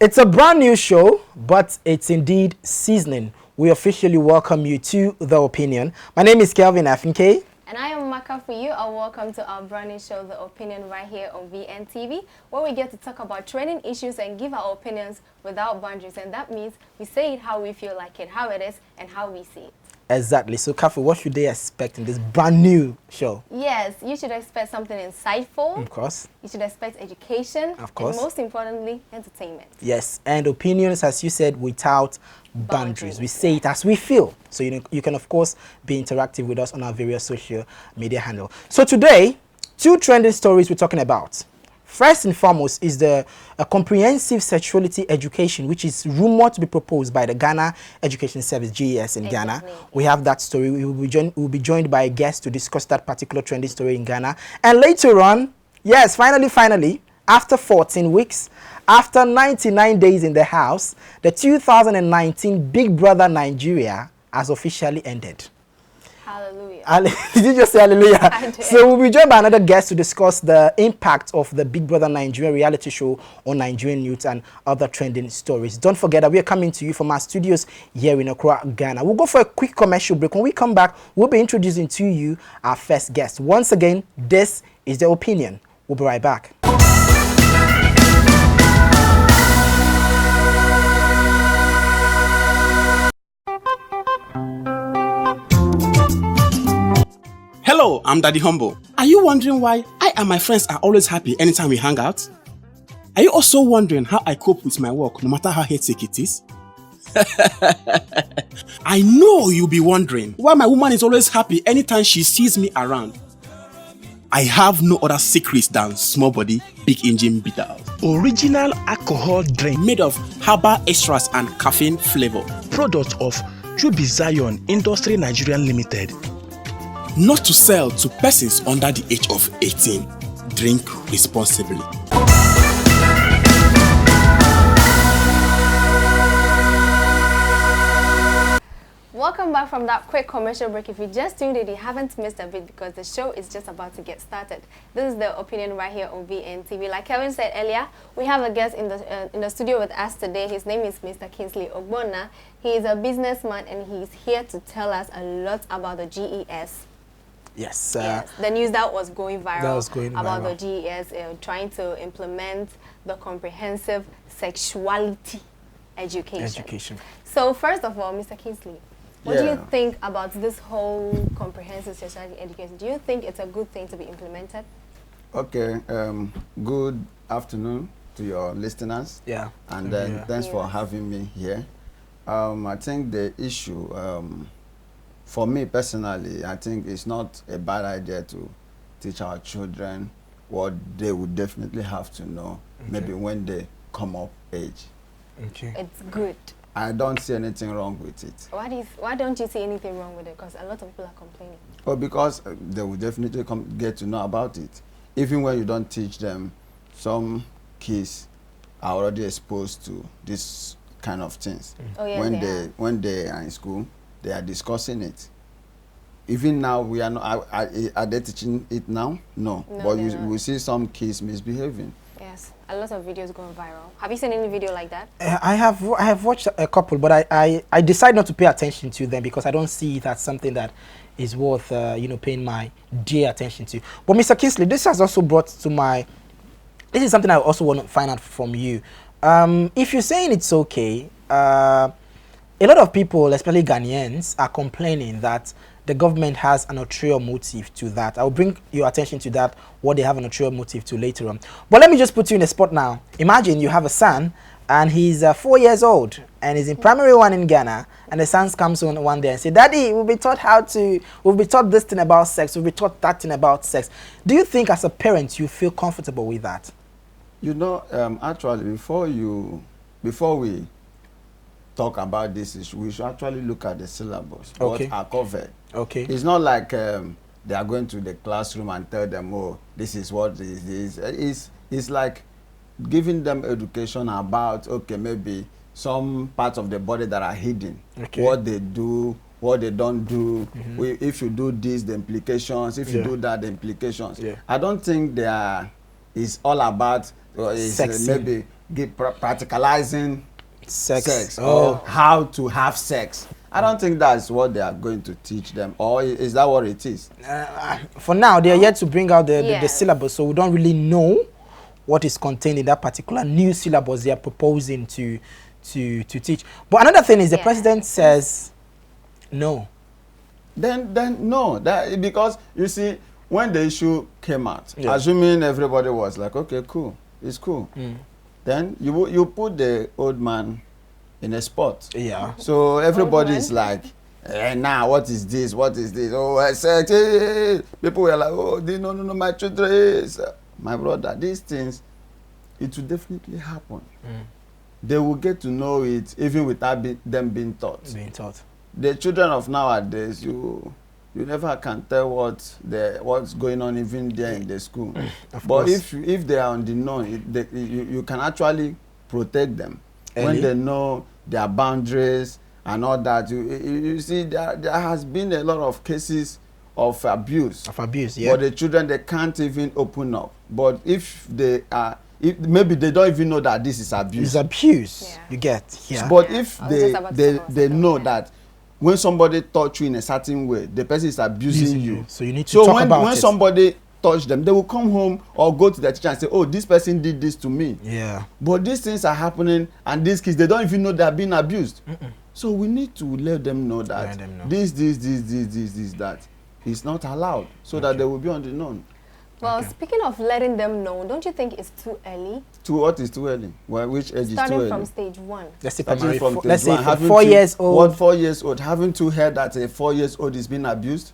It's a brand new show, but it's indeed seasoning. We officially welcome you to The Opinion. My name is Kelvin Afinke. And I am Maka for you, and welcome to our brand new show, The Opinion, right here on VNTV, where we get to talk about trending issues and give our opinions without boundaries. And that means we say it how we feel like it, how it is, and how we see it. Exactly. So, Kafu, what should they expect in this brand new show? Yes, you should expect something insightful. Of course. You should expect education. Of course. And most importantly, entertainment. Yes, and opinions, as you said, without boundaries. We say it as we feel. So you can, of course, be interactive with us on our various social media handle. So today, two trending stories we're talking about. First and foremost is the comprehensive sexuality education, which is rumored to be proposed by the Ghana Education Service, GES in Ghana. We have that story. We will be joined by a guest to discuss that particular trending story in Ghana. And later on, yes, finally, after 14 weeks, after 99 days in the house, the 2019 Big Brother Nigeria has officially ended. Hallelujah. Did you just say hallelujah? I did. So we'll be joined by another guest to discuss the impact of the Big Brother Nigeria reality show on Nigerian youth and other trending stories. Don't forget that we are coming to you from our studios here in Accra, Ghana. We'll go for a quick commercial break. When we come back, we'll be introducing to you our first guest. Once again, this is The Opinion. We'll be right back. Hello, I'm Daddy Humble. Are you wondering why I and my friends are always happy anytime we hang out? Are you also wondering how I cope with my work no matter how hectic it is? I know you'll be wondering why my woman is always happy anytime she sees me around. I have no other secrets than small body, big engine bitters. Original alcohol drink Made of herbal extras and caffeine flavor. product of Zion Industry Nigeria Limited. Not to sell to persons under the age of 18. Drink responsibly. Welcome back from that quick commercial break. If you just tuned in, you haven't missed a bit because the show is just about to get started. This is The Opinion right here on VNTV. Like Kevin said earlier, we have a guest in the studio with us today. His name is Mr. Kingsley Ogbonna. He is a businessman and he's here to tell us a lot about the GES. Yes. The news that was going viral, about viral. the GES trying to implement the comprehensive sexuality education. So first of all, Mr. Kingsley, what do you think about this whole comprehensive sexuality education? Do you think it's a good thing to be implemented? Okay, good afternoon to your listeners. Yeah. And then thanks for having me here. I think the issue, for me personally, I think it's not a bad idea to teach our children what they would definitely have to know, maybe when they come of age. Okay. It's good. I don't see anything wrong with it. Why don't you see anything wrong with it? Because a lot of people are complaining. Oh, because they will definitely get to know about it. Even when you don't teach them, some kids are already exposed to this kind of things. Oh, yes, when they are in school, they are discussing it. Even now, we are not. Are they teaching it now? No. But you will see some kids misbehaving. Yes, a lot of videos going viral. Have you seen any video like that? I have watched a couple, but I decide not to pay attention to them because I don't see it as something that is worth paying my dear attention to. But Mr. Kingsley, this has also brought to my. This is something I also want to find out from you. If you're saying it's okay, a lot of people, especially Ghanaians, are complaining that the government has an ulterior motive to that. I'll bring your attention to that, what they have an ulterior motive to later on. But let me just put you in a spot now. Imagine you have a son and he's 4 years old and he's in primary one in Ghana, and the son comes on one day and say, "Daddy, we'll be taught this thing about sex, we'll be taught that thing about sex." Do you think as a parent you feel comfortable with that? You know, actually, before we talk about this issue, we should actually look at the syllabus, what are covered. Okay. It's not like they are going to the classroom and tell them, oh, this is what this is. It's like giving them education about, okay, maybe some parts of the body that are hidden, what they do, what they don't do. If you do this, the implications. If you do that, the implications. I don't think it's all about maybe practicalizing sex Oh. or how to have sex. I don't think that's what they are going to teach them, or is that what it is? For now, they are yet to bring out the Yes. syllabus, so we don't really know what is contained in that particular new syllabus they are proposing to teach. But another thing is the Yeah. president says no. Then no, that because you see when the issue came out, Yeah. assuming everybody was like, okay, cool, it's cool. Then you put the old man in a spot. Yeah. So everybody man. is like, now what is this? What is this? Oh, I said, hey. People were like, oh, no, my children is my brother. These things, it will definitely happen. They will get to know it even without them being taught. Being taught. The children of nowadays, you never can tell what's going on even there in the school. Of But course. if they are on the known, you can actually protect them Early. when they know their boundaries and all that. You see, there has been a lot of cases of abuse. Of abuse, yeah. But the children, they can't even open up. But if they are, maybe they don't even know that this is abuse. It's abuse. Yeah. You get. Yeah. But Yeah. if I was just about to say they something, know yeah. that when somebody touch you in a certain way, the person is abusing you. So you need to So talk when about it. somebody touch them, they will come home or go to the teacher and say, oh, this person did this to me. Yeah. But these things are happening, and these kids, they don't even know they're being abused. So we need to let them know that Let them know. this, that is not allowed, so that they will be on the known. Well, speaking of letting them know, don't you think it's too early? To what is too early? Well, which age is too Starting early? from stage 1. Let's say Starting primary from four, stage let's say one, from having 4 to- years old. What 4 years old? Haven't you heard that a 4 years old is being abused?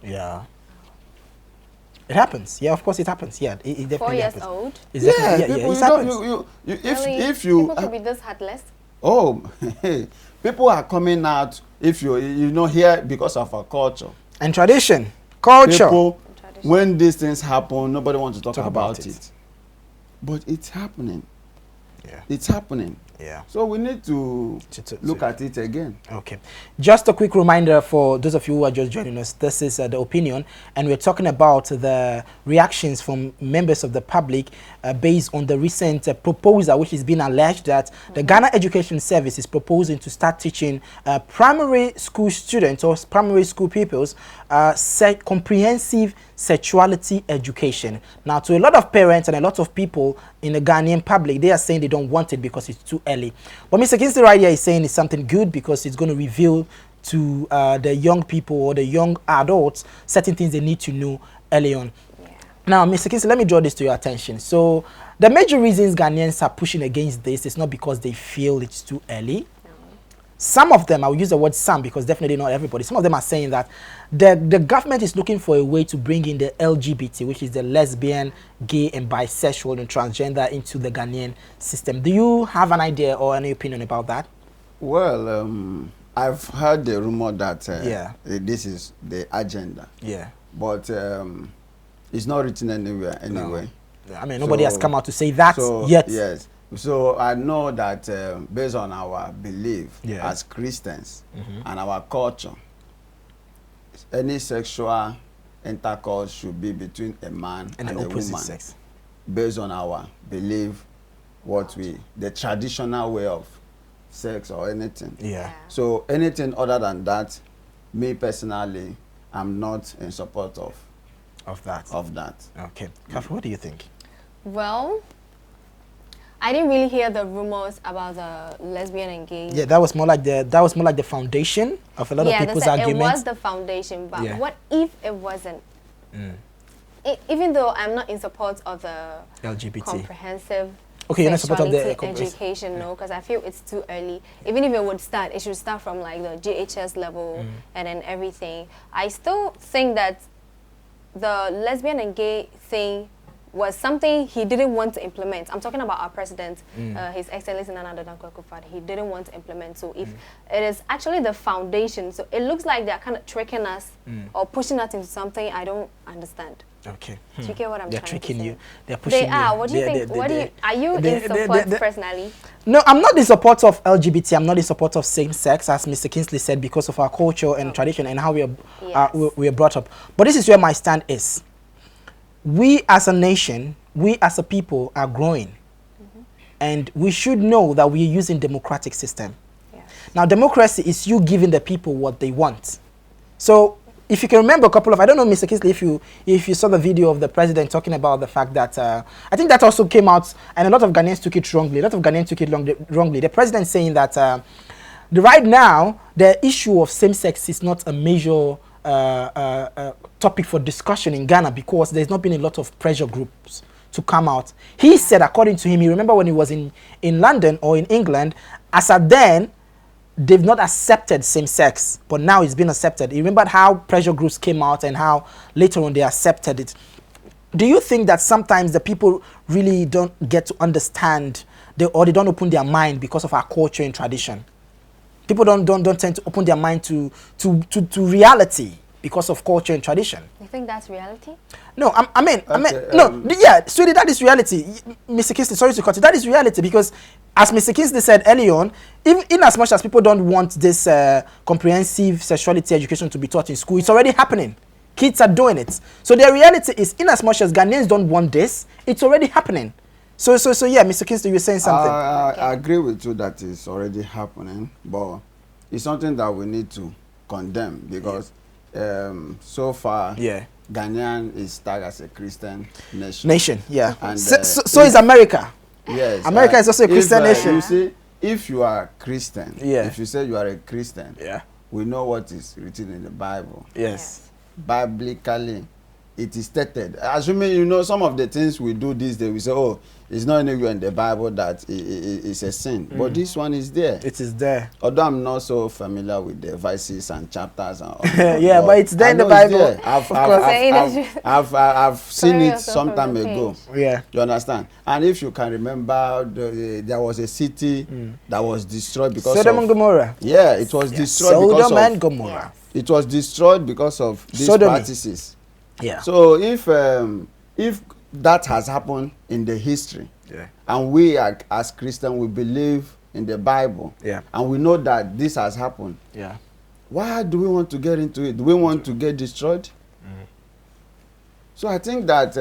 Yeah. It happens. Yeah, of course it happens. Yeah, it definitely 4 years happens. old. It's definitely, people, it you happens. don't, Really, if you people could be this heartless. oh, people are coming out if you know here because of our culture. And tradition, culture. People, Tradition. when these things happen, nobody wants to talk Talk about about it. it. But it's happening. Yeah. It's happening. Yeah. So we need to To- look at it again. Okay. Just a quick reminder for those of you who are just joining us. This is the opinion, and we're talking about the reactions from members of the public based on the recent proposal, which is being alleged that the Ghana Education Service is proposing to start teaching primary school students or primary school pupils comprehensive sexuality education. Now, to a lot of parents and a lot of people in the Ghanaian public, they are saying they don't want it because it's too early. But Mr. Kingsley right here is saying it's something good because it's going to reveal to the young people or the young adults certain things they need to know early on. Now, Mr. Kingsley, let me draw this to your attention. So, the major reasons Ghanaians are pushing against this is not because they feel it's too early. Some of them, I will use the word some because definitely not everybody. Some of them are saying that the government is looking for a way to bring in the LGBT, which is the lesbian, gay, and bisexual and transgender, into the Ghanaian system. Do you have an idea or any opinion about that? Well, I've heard the rumor that Yeah. this is the agenda, Yeah. but it's not written anywhere anyway. I mean, nobody has So- come out to say that So, yet. yes. So I know that based on our belief Yeah. as Christians and our culture, any sexual intercourse should be between a man And and the a opposite woman. sex. Based on our belief, the traditional way of sex or anything. Yeah. So anything other than that, me personally, I'm not in support of That. that. Okay. Kafi, what do you think? Well, I didn't really hear the rumors about the lesbian and gay. Yeah, that was more like the foundation of a lot of they people's said arguments. it was the foundation, but Yeah. what if it wasn't? Even though I'm not in support of the LGBT. comprehensive Okay, you're not in support of the sexuality education, no, because I feel it's too early. Even if it would start, it should start from like the JHS level and then everything. I still think that the lesbian and gay thing was something he didn't want to implement. I'm talking about our president, His Excellency Nana Addo Dankwa Akufo-Addo. He didn't want to implement. So if it is actually the foundation, so it looks like they're kind of tricking us or pushing us into something I don't understand. Okay. Do you get what I'm They're trying tricking to say? you. They're pushing you. They are. What do you think? Are you in support personally? No, I'm not in support of LGBT. I'm not in support of same sex, as Mr. Kingsley said, because of our culture and tradition and how we are brought up. But this is where my stand is. We as a nation, we as a people are growing. And we should know that we're using democratic system. Yes. Now, democracy is you giving the people what they want. So, if you can remember a couple of, I don't know, Mr. Kingsley, if you saw the video of the president talking about the fact that, I think that also came out, and a lot of Ghanaians took it wrongly. A lot of Ghanaians took it wrongly. The president saying that right now, the issue of same-sex is not a major topic for discussion in Ghana because there's not been a lot of pressure groups to come out. He said, according to him, you remember when he was in London or in England, as at then, they've not accepted same-sex, but now it's been accepted. You remember how pressure groups came out and how later on they accepted it. Do you think that sometimes the people really don't get to understand, or they don't open their mind because of our culture and tradition? People don't tend to open their mind to reality because of culture and tradition. You think that's reality? No, I mean, no, yeah, sweetie, that is reality. Mr. Kingsley, sorry to cut you. That is reality because, as Mr. Kingsley said early on, in as much as people don't want this comprehensive sexuality education to be taught in school, it's already happening. Kids are doing it. So the reality is, in as much as Ghanaians don't want this, it's already happening. So yeah, Mr. Kingsley, you were saying something. I agree with you that it's already happening, but it's something that we need to condemn because so far, Ghanaian is tagged as a Christian nation. Yeah. And, so is America. Yes. America is also a Christian nation. You see, if you are Christian, Yeah. if you say you are a Christian, Yeah. we know what is written in the Bible. Yes. Biblically, it is stated. Assuming you know some of the things we do these days, we say, oh, it's not anywhere in the Bible that it's a sin. But this one is there. It is there. Although I'm not so familiar with the verses and chapters and all yeah, but it's there in the Bible. I've seen it some time ago. Yeah. You understand? And if you can remember, there was a city that was destroyed because Sodom and Gomorrah. Yeah, it was destroyed because Sodom of and Gomorrah. It was destroyed because of these Sodomy. practices. Yeah. So if that has happened in the history, and we as Christians we believe in the Bible, and we know that this has happened, why do we want to get into it? Do we want to get destroyed? So I think that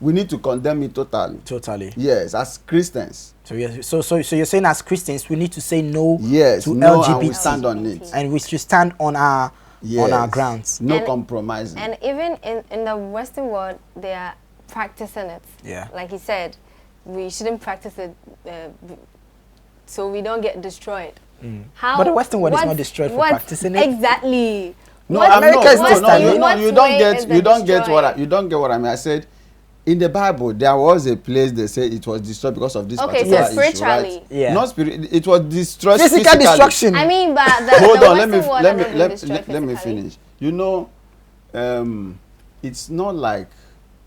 we need to condemn it totally. Totally. Yes, as Christians. So yes, so you're saying as Christians we need to say no to no, LGBT, and we stand on it, and we should stand on our grounds. No compromising. And even in the Western world, they are practicing it. Yeah. Like he said, we shouldn't practice it so we don't get destroyed. How? But the Western world is not destroyed for practicing it. Exactly. No, America is not standing. You don't get what I mean. I said, in the Bible, there was a place they say it was destroyed because of this particular issue, spiritually. right? Yeah. Not spirit. It was destroyed Physical destruction. I mean, but the Hold the on, let me finish. You know, it's not like,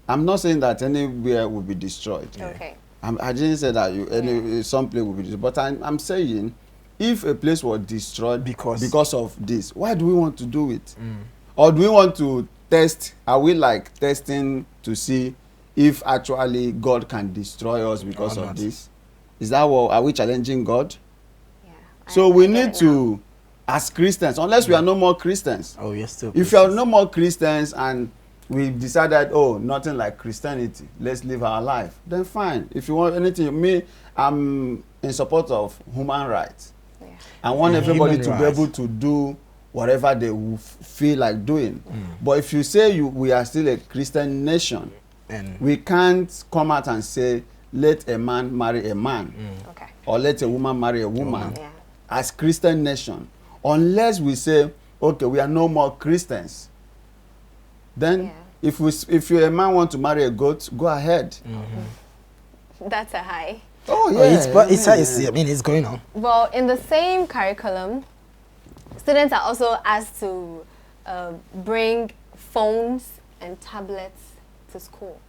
I'm not saying that anywhere will be destroyed. Okay. I didn't say that some place will be destroyed, but I'm saying, if a place was destroyed because of this, why do we want to do it? Or do we want to test? Are we like testing to see if actually God can destroy us because of this? Is that what, are we challenging God? Yeah. So we need to, as Christians, unless we are no more Christians. Oh, yes, still. If you are no more Christians and we've decided, oh, nothing like Christianity, let's live our life, then fine. If you want anything, me, I'm in support of human rights. Yeah. I want everybody to be able to do whatever they feel like doing. But if you say we are still a Christian nation, we can't come out and say, let a man marry a man, or let a woman marry a woman, as Christian nation, unless we say, okay, we are no more Christians. Then, if a man want to marry a goat, go ahead. That's a high. Oh yeah, I mean, it's going on. Well, in the same curriculum, students are also asked to bring phones and tablets to school.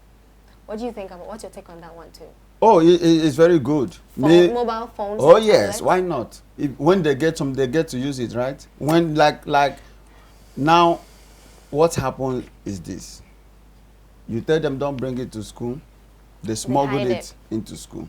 What do you think about? What's your take on that one too? Oh, it's very good. Mobile phones. Oh yes, why not? When they get some, they get to use it, right? When like now, what happened is this: you tell them don't bring it to school, they smuggle it into school.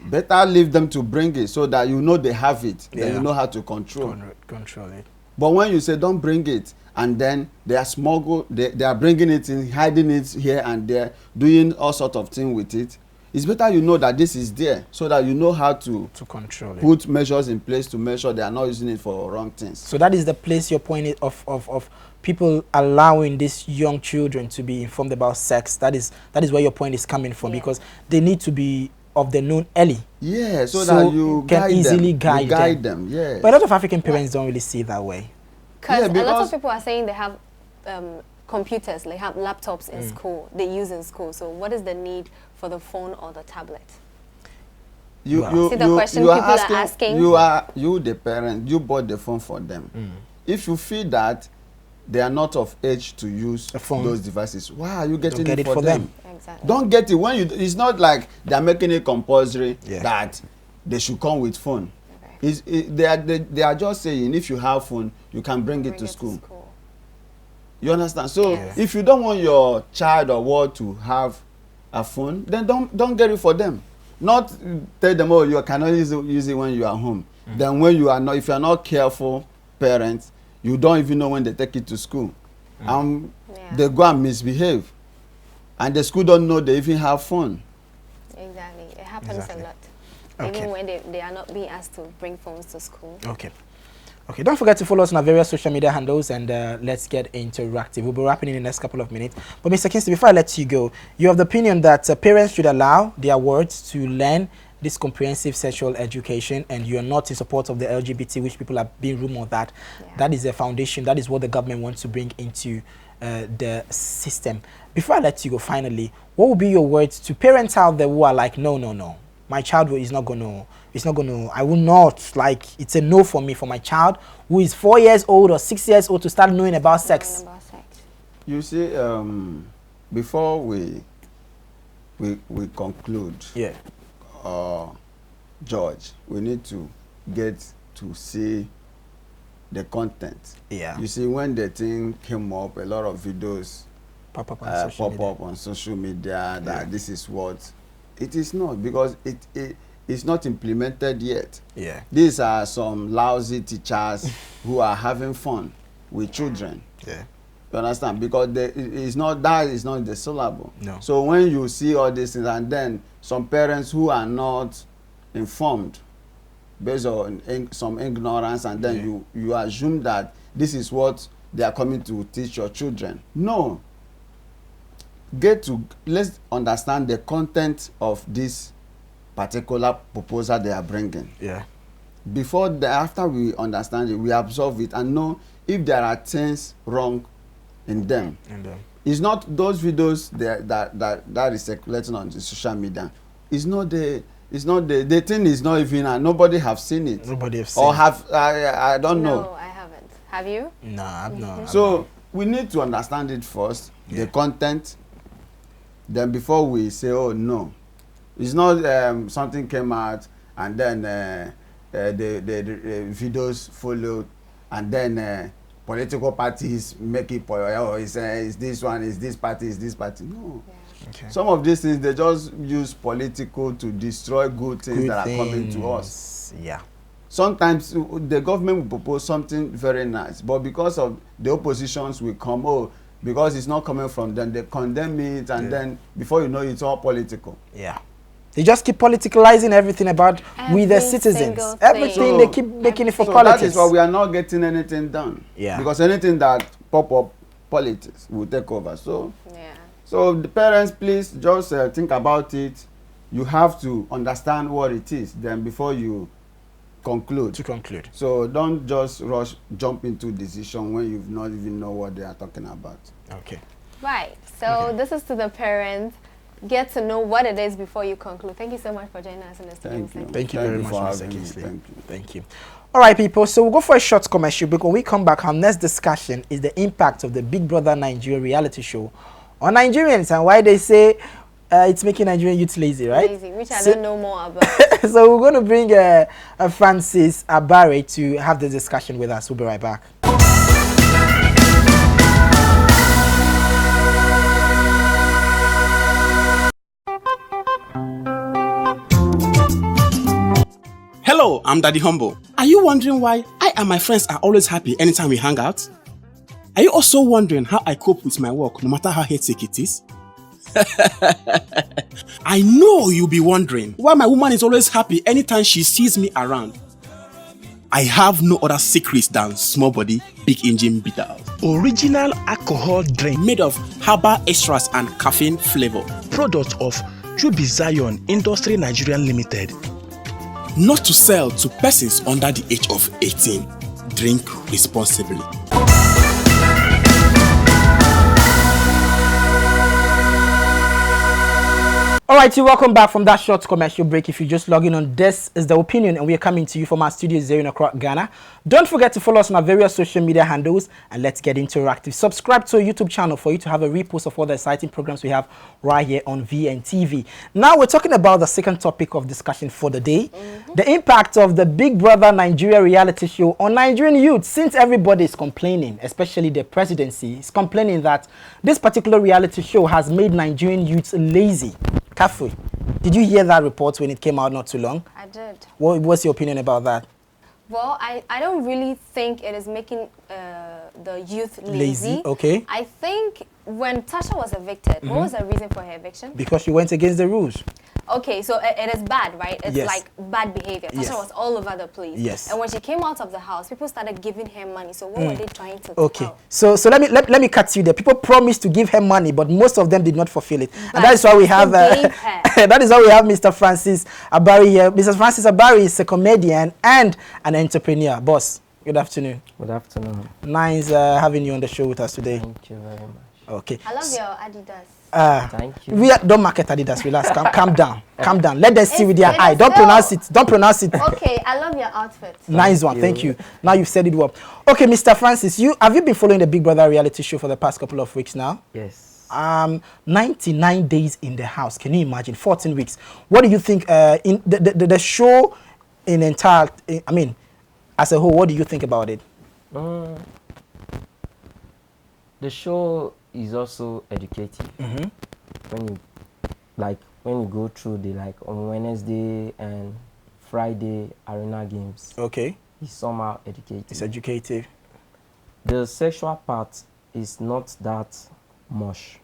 Better leave them to bring it so that you know they have it, then you know how to control it. But when you say don't bring it, and then they are bringing it in, hiding it here and there, doing all sorts of things with it, it's better you know that this is there so that you know how to control it. Put measures in place to make sure they are not using it for wrong things. So that is the place your point is of people allowing these young children to be informed about sex. That is where your point is coming from, because they need to be of the known early. Yeah, so that you can easily guide them. Yeah. But a lot of African parents don't really see it that way. Because a lot of people are saying they have computers, they have laptops in school, they use in school. So what is the need for the phone or the tablet? You are asking. You the parent, you bought the phone for them. If you feel that they are not of age to use those devices, why are you getting it for them? Exactly. Don't get it when you. It's not like they are making it compulsory that they should come with phone. Okay. They are just saying if you have phone, you can bring it to school. You understand? So if you don't want your child or ward to have a phone, then don't get it for them. Not tell them, oh, you cannot use it when you are home. Then when you are not, if you are not careful parents, you don't even know when they take it to school. They go and misbehave. And the school don't know they even have phone. Exactly. It happens a lot. Even when they are not being asked to bring phones to school. Okay, don't forget to follow us on our various social media handles, and let's get interactive. We'll be wrapping in the next couple of minutes. But Mr. Kingsley, before I let you go, you have the opinion that parents should allow their wards to learn this comprehensive sexual education, and you are not in support of the LGBT, which people are being rumored that that is a foundation, that is what the government wants to bring into the system. Before I let you go, finally, what would be your words to parents out there who are like, no, my child is not gonna, I will not, like, it's a no for me, for my child who is 4 years old or 6 years old to start knowing about sex. You see, before we conclude, George, we need to get to see the content. You see, when the thing came up, a lot of videos pop up on social media that this is what it is not, because it's not implemented yet. These are some lousy teachers who are having fun with children. You understand? Because that is not the syllable. So when you see all these things, and then some parents who are not informed based on some ignorance, and then you assume that this is what they are coming to teach your children. No. Let's understand the content of this particular proposal they are bringing. After we understand it, we absorb it and know if there are things wrong in them. It's not those videos that is circulating on the social media. The thing is not even, nobody have seen it. Nobody have seen it. Or I don't know. No, I haven't. Have you? No, I've not. So we need to understand it first, the content, then before we say, oh no. It's not something came out and then the videos followed, and then political parties make it, it's this one, it's this party, it's this party. No. Some of these things, they just use political to destroy good things that are coming to us. Sometimes the government will propose something very nice, but because of the oppositions will come, because it's not coming from them, they condemn it, and then before you know it, it's all political. They just keep politicalizing everything about with the citizens. Everything, they keep making it for politics. That is why we are not getting anything done. Because anything that pop up, politics will take over. So the parents, please just think about it. You have to understand what it is, then before you conclude. So don't just jump into decision when you've not even know what they are talking about. Right. So this is to the parents. Get to know what it is before you conclude. Thank you so much for joining us in the studio. Thank you very much, Mr. Kingsley. Thank you. All right, people. So we'll go for a short commercial. But when we come back, our next discussion is the impact of the Big Brother Nigeria reality show on Nigerians and why they say it's making Nigerian youth lazy, right? Lazy, which I don't know more about. So we're going to bring Francis Abare to have the discussion with us. We'll be right back. Hello, I'm Daddy Humble. Are you wondering why I and my friends are always happy anytime we hang out? Are you also wondering how I cope with my work no matter how hectic it is? I know you'll be wondering why my woman is always happy anytime she sees me around. I have no other secrets than small body, big engine bitters. Original alcohol drink Made of herbal extras and caffeine flavor. product of Pupils Industry Nigeria Limited. Not to sell to persons under the age of 18. Drink responsibly. Alright, welcome back from that short commercial break. If you just log in on, this is The Opinion, and we are coming to you from our studios here in Accra, Ghana. Don't forget to follow us on our various social media handles, and let's get interactive. Subscribe to our YouTube channel for you to have a repost of all the exciting programs we have right here on VNTV. Now we're talking about the second topic of discussion for the day, the impact of the Big Brother Nigeria reality show on Nigerian youth. Since everybody is complaining, especially the presidency is complaining that this particular reality show has made Nigerian youths lazy. Kafui, did you hear that report when it came out not too long? I did. What's your opinion about that? Well, I don't really think it is making the youth lazy. Okay. I think when Tasha was evicted, what was the reason for her eviction? Because she went against the rules. Okay, so it is bad, right? It's Yes. like bad behavior. Tasha Yes. was all over the place. Yes. And when she came out of the house, people started giving her money. So what were they trying to Okay, tell? so let me cut you there. People promised to give her money, but most of them did not fulfill it, But and that is why we have they gave her. that is why we have Mr. Francis Abari here. Mr. Francis Abari is a comedian and an entrepreneur. Boss, good afternoon. Good afternoon. Nice having you on the show with us today. Thank you very much. Okay. I love your Adidas. Thank you. Don't market Adidas. Relax. Calm down. Calm down. Let them see with their It's eye. Don't still- pronounce it. Don't pronounce it. Okay, I love your outfit. Nice one. you. Thank you. Now you've said it well. Okay, Mr. Francis, have you been following the Big Brother reality show for the past couple of weeks now? Yes. 99 days in the house. Can you imagine? 14 weeks. What do you think in the show in entire, I mean, as a whole, what do you think about it? The show is also educative. When you go through the on Wednesday and Friday arena games, Okay. it's somehow educative. It's educative. The sexual part is not that much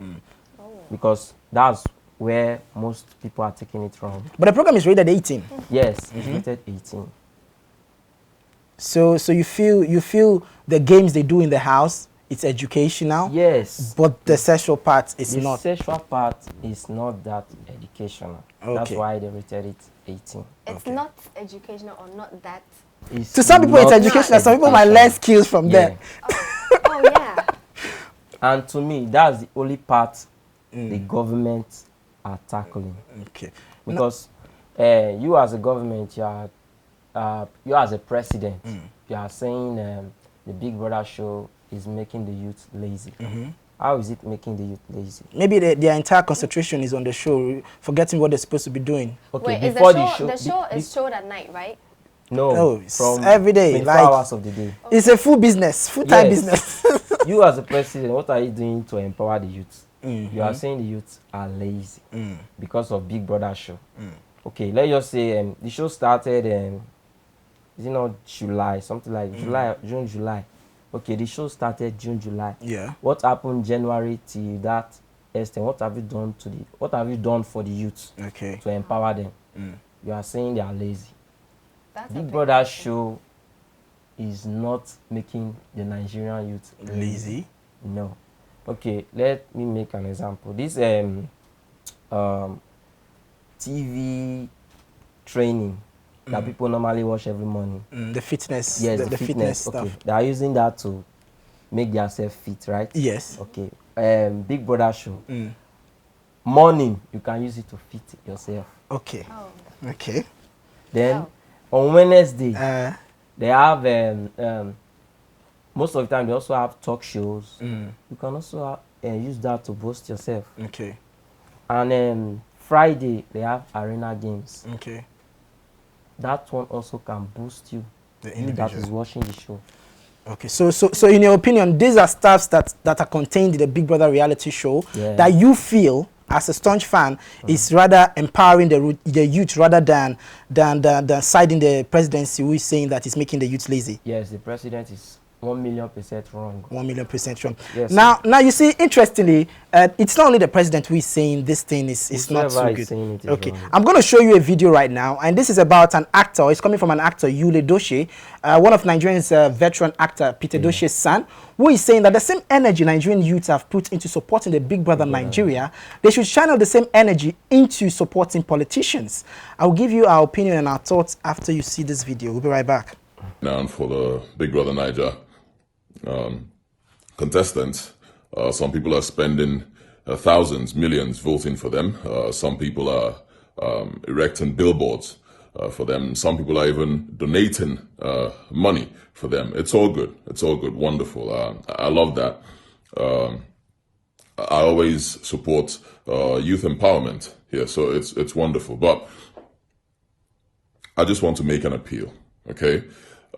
because that's where most people are taking it from. But the program is rated 18. Yes, it's rated 18. So you feel the games they do in the house, it's educational. Yes. But the sexual part is The not. sexual part is not that educational. That's Okay. why they rated it 18. It's not educational or not that. It's To some people, it's not educational. Some people might learn educational. skills from Yeah. there. Oh, yeah. And to me, that's the only part the government are tackling. Okay. Because you as a government, you as a president, you are saying the Big Brother show is making the youth lazy. How is it making the youth lazy? Maybe their entire concentration is on the show, forgetting what they're supposed to be doing. Okay, Wait, is before the show is showed at night, right? No, No, it's from every day, 24 like- hours of the day. It's a full business, full-time Yes. business. You as a president, what are you doing to empower the youth? You are saying the youth are lazy because of Big Brother show. Okay, let's just say the show started is it not July, something like June, July. Okay, the show started June, July. Yeah. What happened January till that extent? What have you done for the youth Okay. to empower them? You are saying they are lazy. That's a Big big Brother question. show is not making the Nigerian youth Lazy. No. Okay, let me make an example. This TV training that people normally watch every morning. The fitness. Yes, the fitness stuff. Okay, they are using that to make themselves fit, right? Yes. Okay. Big Brother show. Morning, you can use it to fit yourself. Okay. Oh. Okay. Then on Wednesday, Uh, they have most of the time they also have talk shows. You can also use that to boost yourself. okay. And Friday they have arena games. Okay. That one also can boost you. The You that individual. is watching the show. Okay. So in your opinion, these are stuffs that are contained in the Big Brother reality show Yeah. that you feel as a staunch fan is rather empowering the youth rather than siding the presidency who is saying that it's making the youth lazy. Yes, the president is 1,000,000% wrong. 1,000,000% wrong. Yes. Now you see, interestingly, it's not only the president who is saying this thing is not so Whoever is good. saying it is Okay, wrong. I'm going to show you a video right now, and this is about an actor. It's coming from an actor, Yule Doche, one of Nigerian's veteran actor, Peter Doche's son, who is saying that the same energy Nigerian youths have put into supporting the Big Brother Nigeria, they should channel the same energy into supporting politicians. I'll give you our opinion and our thoughts after you see this video. We'll be right back. Now for the Big Brother Niger contestants, some people are spending thousands, millions voting for them. Some people are erecting billboards for them. Some people are even donating money for them. It's all good. It's all good. Wonderful. I love that. I always support youth empowerment here, so it's wonderful. But I just want to make an appeal. Okay,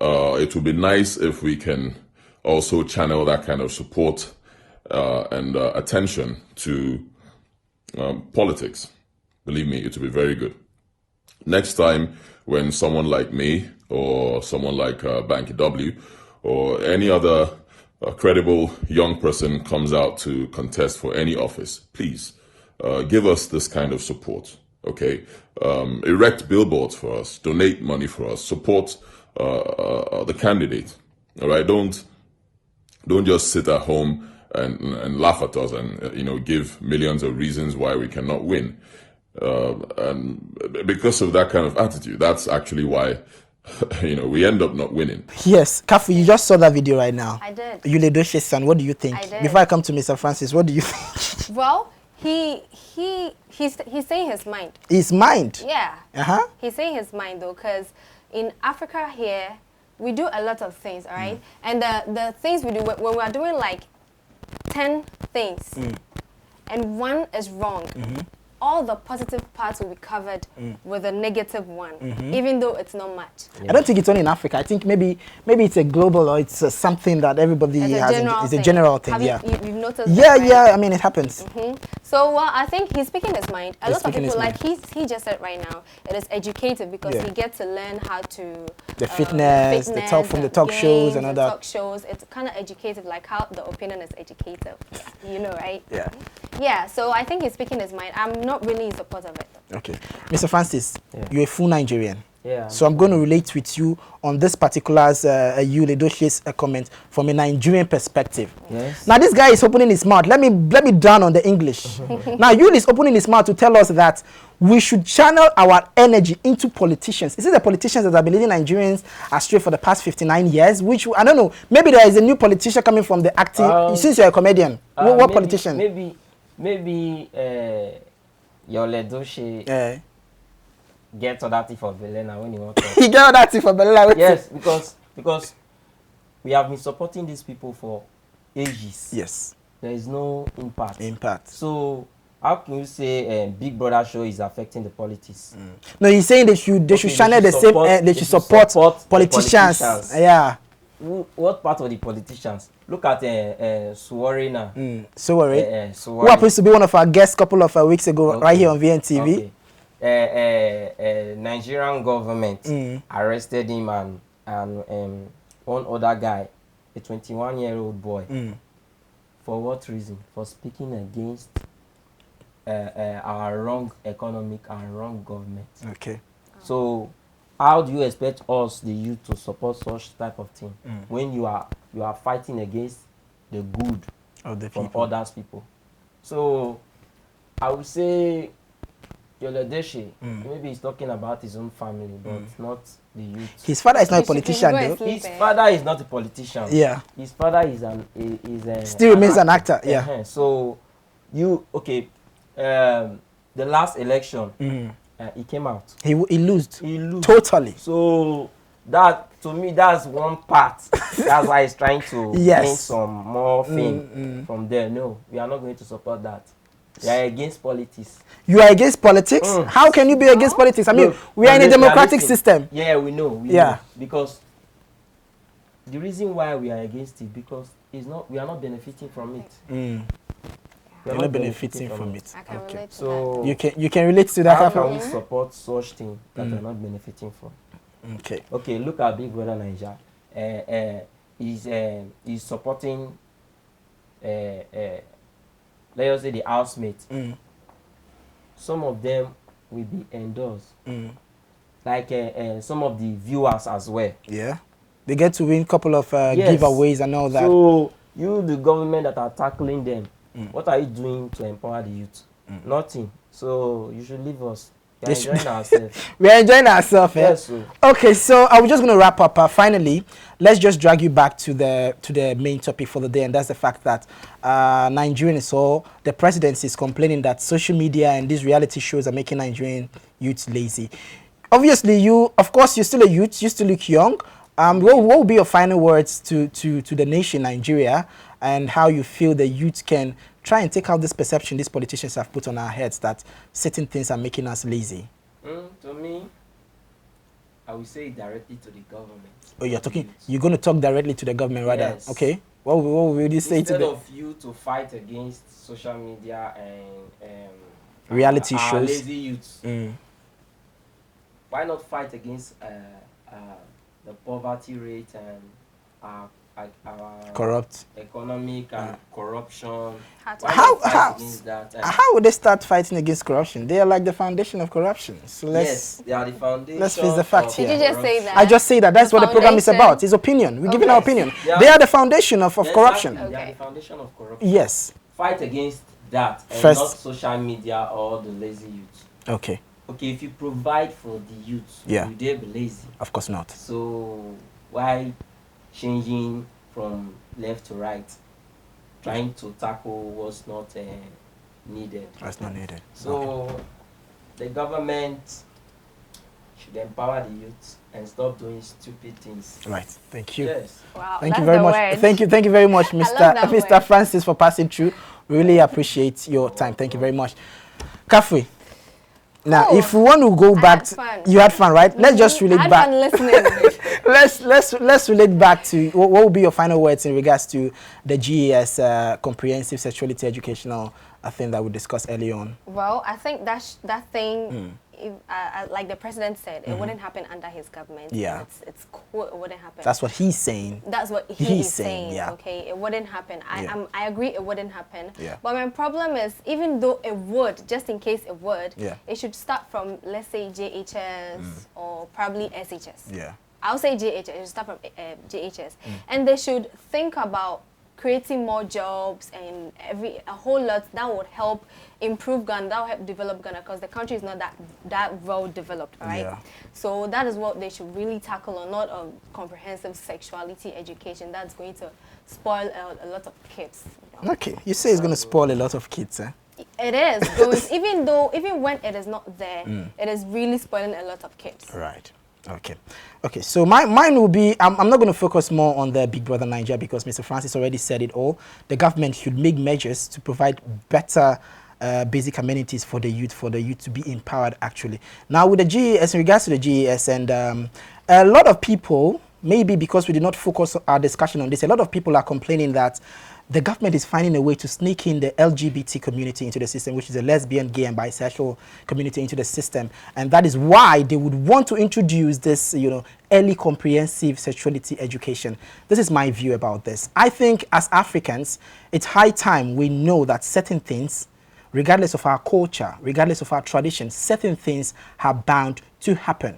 it would be nice if we can also channel that kind of support and attention to politics. Believe me, it will be very good. Next time, when someone like me or someone like Banky W or any other credible young person comes out to contest for any office, please give us this kind of support. Okay, erect billboards for us, donate money for us, support the candidate. All right, don't just sit at home and laugh at us and give millions of reasons why we cannot win. And because of that kind of attitude, that's actually why we end up not winning. Yes, Kafu, you just saw that video right now. I did. Yule Doche's son, what do you think? I did. Before I come to Mr. Francis, what do you think? Well, he's saying his mind. His mind? Yeah. Uh-huh. He's saying his mind though, because in Africa here, we do a lot of things, all right? And the things we do, when we are doing like 10 things, and one is wrong, all the positive parts will be covered with a negative one, even though it's not much. I don't think it's only in Africa. I think maybe it's a global, or it's something that everybody has. It's a general thing. You've noticed Yeah, that, right? yeah. I mean, it happens. So, well, I think he's speaking his mind. A He's lot of speaking his people, like he just said right now, it is educative because he gets to learn how to The fitness, the talk from the talk shows and all that. Talk shows, it's kind of educative, like how the opinion is educative. You know, right? Yeah. Yeah. So I think he's speaking his mind. I'm not really in support of it. Okay, Mr. Francis, you're a full Nigerian. Yeah. So I'm going to relate with you on this particular Yule Doche's comment from a Nigerian perspective. Yes. Now this guy is opening his mouth. Let me down on the English. Now Yule is opening his mouth to tell us that we should channel our energy into politicians. Is it the politicians that have been leading Nigerians astray for the past 59 years? Which, I don't know, maybe there is a new politician coming from the acting, since you're a comedian. What maybe, politician? Maybe Yule Doche get all that thing for Belena when he wants to. He get all that thing for Belena. Yes, because we have been supporting these people for ages. Yes. There is no impact. Impact. So how can you say Big Brother show is affecting the politics? No, he's saying they should channel the same. They should support politicians. Yeah. What part of the politicians? Look at Suwari now. Suwari. Who happens to be one of our guests a couple of weeks ago, right here on VNTV. Okay. Nigerian government arrested him and one other guy, a 21-year-old boy. For what reason? For speaking against our wrong economic and wrong government. Okay. So how do you expect us, the youth, to support such type of thing when you are fighting against the good of the from others people? So I would say Yule Doche, maybe he's talking about his own family, but not the youth. His father is not a politician, though. His father is not a politician. Yeah. His father is still remains an actor. Yeah. So the last election, he came out. He lost. He lost totally. So that, to me, that's one part. That's why he's trying to gain some more fame from there. No, we are not going to support that. We are against politics. You are against politics? How can you be against politics? I mean, we are in a democratic system. Yeah, we know. We know. Because the reason why we are against it, because we are not benefiting from it. We are not benefiting from it. I can relate to so that. You can relate to that. How can we support such things that we are not benefiting from? Okay. Okay, look at Big Brother Nigeria. is supporting let us say the housemates. Some of them will be endorsed. Like some of the viewers as well. Yeah. They get to win a couple of Yes. giveaways and all that. So you, the government that are tackling them, what are you doing to empower the youth? Nothing. So you should leave us. We are enjoying ourselves. We are enjoying ourselves. Yes, so. Okay, so I was just going to wrap up. Finally, let's just drag you back to the main topic for the day, and that's the fact that Nigerians, or the presidency, is complaining that social media and these reality shows are making Nigerian youths lazy. Obviously, you're still a youth. You still look young. What will be your final words to the nation, Nigeria, and how you feel the youth can try and take out this perception these politicians have put on our heads that certain things are making us lazy? To me, I will say directly to the government. Oh, you're going to talk directly to the government, rather? Yes. Okay. What will you say Instead to them? of you to fight against social media and Reality our shows. lazy youths, why not fight against the poverty rate and our Corrupt. economic and corruption? Why How- not fight how- against that? How would they start fighting against corruption? They are like the foundation of corruption. So Yes, they are the foundation. let's face the facts of here. Did you just say that? I just say that. That's The what the program is foundation. about. It's opinion. We're giving our Yes. opinion. Yeah. They are the foundation of corruption. Exactly. They are Okay. the foundation of corruption. Yes. Fight against that and First- not social media or the lazy youth. Okay. Okay, if you provide for the youth, Yeah. will they be lazy? Of course not. So why changing from left to right, trying to tackle what's not needed? That's not needed. So the government should empower the youth and stop doing stupid things. Right. Thank you. Yes. Wow, Thank you that's very the much. word. Thank you very much, love Mr. that Mr. word. Francis, for passing through. Really appreciate your time. Thank you very much. Kafui. Now, Cool. if we want to go I back, had fun. you had fun, right? Let's just relate I had back. fun listening. Let's relate back to what will be your final words in regards to the GES comprehensive sexuality educational thing that we discussed earlier on. Well, I think that thing, if, like the president said, it wouldn't happen under his government. Yeah. It's cool. It wouldn't happen. That's what he's saying. That's what he's he is saying, saying. yeah. Okay, it wouldn't happen. Yeah. I agree, it wouldn't happen. Yeah. But my problem is, even though it would, just in case it would, Yeah. it should start from, let's say, JHS or probably SHS. Yeah. I'll say JHS. It should start from JHS, and they should think about creating more jobs and a whole lot that would help improve Ghana, that would help develop Ghana, because the country is not that well developed, right? Yeah. So that is what they should really tackle, or not a comprehensive sexuality education that's going to spoil a lot of kids. You know? Okay. You say it's going to spoil a lot of kids, eh? It is going, even when it is not there, it is really spoiling a lot of kids. Right. Okay. So mine will be, I'm not going to focus more on the Big Brother Nigeria because Mr. Francis already said it all. The government should make measures to provide better basic amenities for the youth to be empowered actually. Now with the GES, in regards to the GES, and a lot of people, maybe because we did not focus our discussion on this, a lot of people are complaining that the government is finding a way to sneak in the LGBT community into the system, which is the lesbian, gay, and bisexual community into the system. And that is why they would want to introduce this, early comprehensive sexuality education. This is my view about this. I think as Africans, it's high time we know that certain things, regardless of our culture, regardless of our tradition, certain things are bound to happen.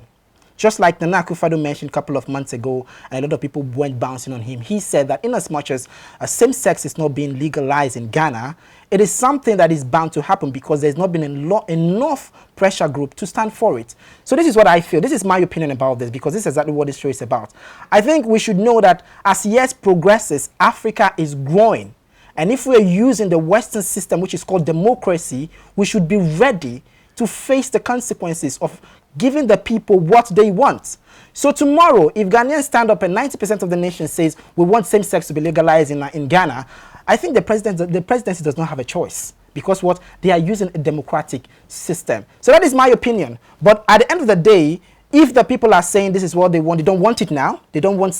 Just like Nana Akufo-Addo mentioned a couple of months ago, and a lot of people went bouncing on him. He said that in as much as same-sex is not being legalized in Ghana, it is something that is bound to happen because there's not been enough pressure group to stand for it. So this is what I feel. This is my opinion about this because this is exactly what this show is about. I think we should know that as years progresses, Africa is growing. And if we're using the Western system, which is called democracy, we should be ready to face the consequences of giving the people what they want. So tomorrow, if Ghanaians stand up and 90% of the nation says we want same-sex to be legalized in Ghana, I think the presidency does not have a choice because what they are using a democratic system. So that is my opinion. But at the end of the day, if the people are saying this is what they want, they don't want it now. They don't want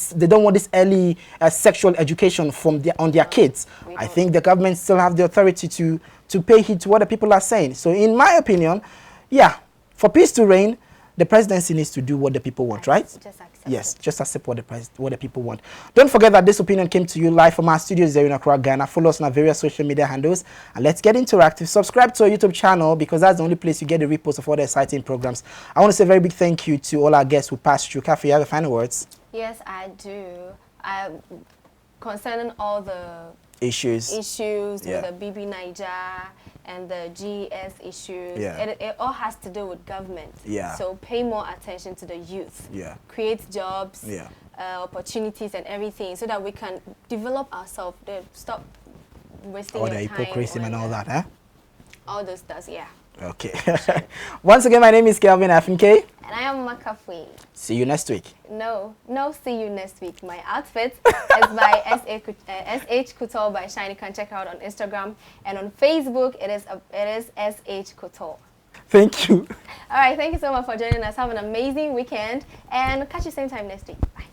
this early sexual education on their kids. I think the government still have the authority to pay heed to what the people are saying. So in my opinion, yeah, for peace to reign, the presidency needs to do what the people want, right? Just accept. Yes, just accept what the people want. Don't forget that this opinion came to you live from our studios here in Accra, Ghana. Follow us on our various social media handles and let's get interactive. Subscribe to our YouTube channel because that's the only place you get the repost of all the exciting programs. I want to say a very big thank you to all our guests who passed through. Kathy, you have the final words? Yes, I do. Concerning all the issues with the BB Niger and the GS issues, it all has to do with government. So pay more attention to the youth. Create jobs, opportunities and everything so that we can develop ourselves. Stop wasting all your the time hypocrisy and all that, huh? All those stuff, yeah. Okay. Once again, my name is Kelvin Afinke. And I am Makafui. See you next week. No, see you next week. My outfit is by SH Couture by Shiny. You can check her out on Instagram. And on Facebook, it is SH Couture. Thank you. All right, thank you so much for joining us. Have an amazing weekend. And catch you same time next week. Bye.